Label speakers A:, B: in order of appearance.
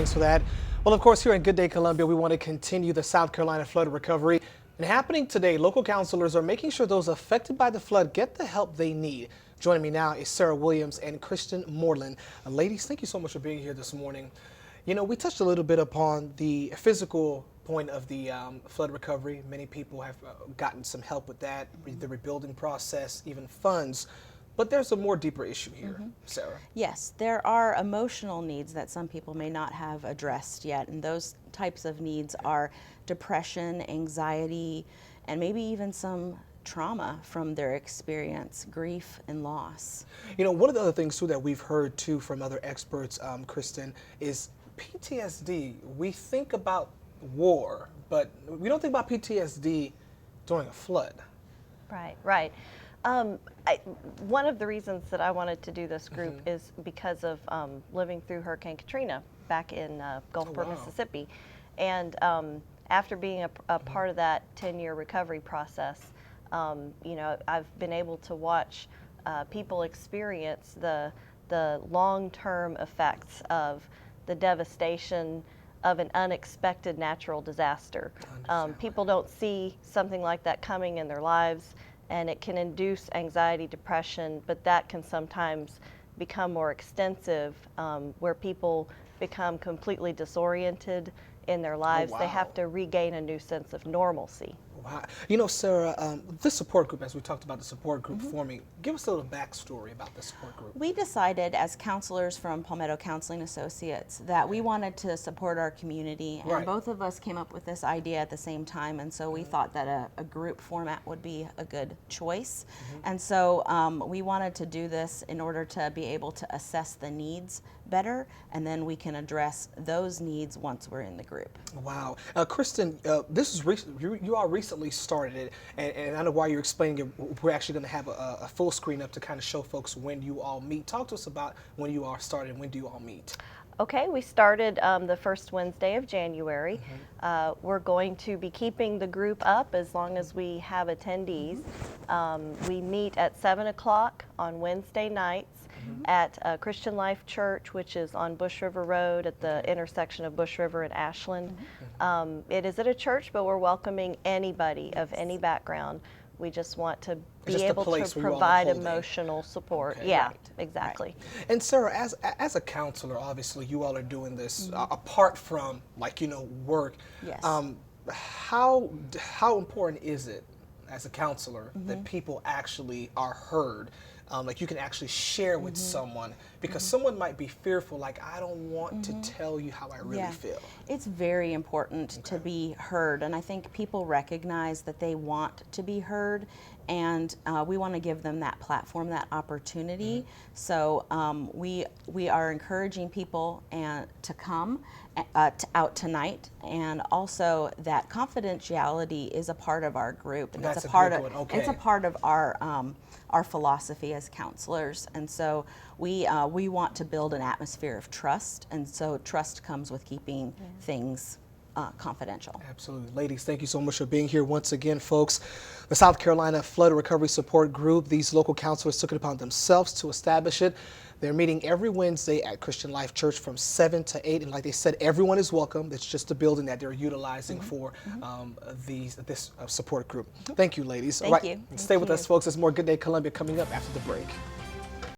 A: Thanks for that. Well, of course, here at Good Day Columbia, we want to continue the South Carolina flood recovery. And happening today, local counselors are making sure those affected by the flood get the help they need. Joining me now is Sarah Williams and KRISTEN Moreland. Ladies, thank you so much for being here this morning. You know, we touched a little bit upon the physical point of the flood recovery. Many people have gotten some help with that, the rebuilding process, even funds. But there's a more deeper issue here, Sarah.
B: Yes, there are emotional needs that some people may not have addressed yet, and those types of needs are depression, anxiety, and maybe even some trauma from their experience, grief and loss.
A: You know, one of the other things too that we've heard too from other experts, KRISTEN, is PTSD. We think about war, but we don't think about PTSD during a flood.
C: Right, right. One of the reasons that I wanted to do this group is because of living through Hurricane Katrina back in Gulfport, Mississippi. And after being a part of that 10-year recovery process, you know, I've been able to watch people experience the long-term effects of the devastation of an unexpected natural disaster. People don't see something like that coming in their lives, and it can induce anxiety, depression, but that can sometimes become more extensive, where people become completely disoriented in their lives. They have to regain a new sense of normalcy.
A: Wow. You know, Sarah, this support group, as we talked about the support group forming, give us a little backstory about the support group.
B: We decided as counselors from Palmetto Counseling Associates that we wanted to support our community, and both of us came up with this idea at the same time, and so we thought that a group format would be a good choice. And so we wanted to do this in order to be able to assess the needs better, and then we can address those needs once we're in the group.
A: Wow. KRISTEN, this is you all recently started it, and I know while you're explaining it, we're actually going to have a full screen up to kind of show folks when you all meet. Talk to us about when you all started, when do you all meet?
C: Okay, we started the first Wednesday of January. We're going to be keeping the group up as long as we have attendees. We meet at 7 o'clock on Wednesday nights at Christian Life Church, which is on Bush River Road at the intersection of Bush River and Ashland. It is at a church, but we're welcoming anybody of any background. We just want to be able to provide emotional support. Exactly.
A: And Sarah, as a counselor, obviously you all are doing this apart from, like, you know, work.
B: Yes.
A: How important is it as a counselor that people actually are heard? Like you can actually share with someone, because someone might be fearful, like, I don't want to tell you how I really feel.
B: It's very important to be heard, and I think people recognize that they want to be heard, and we want to give them that platform, that opportunity. So we are encouraging people to come out tonight, and also that confidentiality is a part of our group, and it's a part of our philosophy as counselors. And so we want to build an atmosphere of trust, and so trust comes with keeping things confidential.
A: Absolutely. Ladies, thank you so much for being here once again, folks. The South Carolina Flood Recovery Support Group, these local counselors took it upon themselves to establish it. They're meeting every Wednesday at Christian Life Church from 7 to 8, and like they said, everyone is welcome. It's just a building that they're utilizing for this support group. Thank you, ladies.
B: Thank you.
A: Stay with us, folks. There's more Good Day Columbia coming up after the break.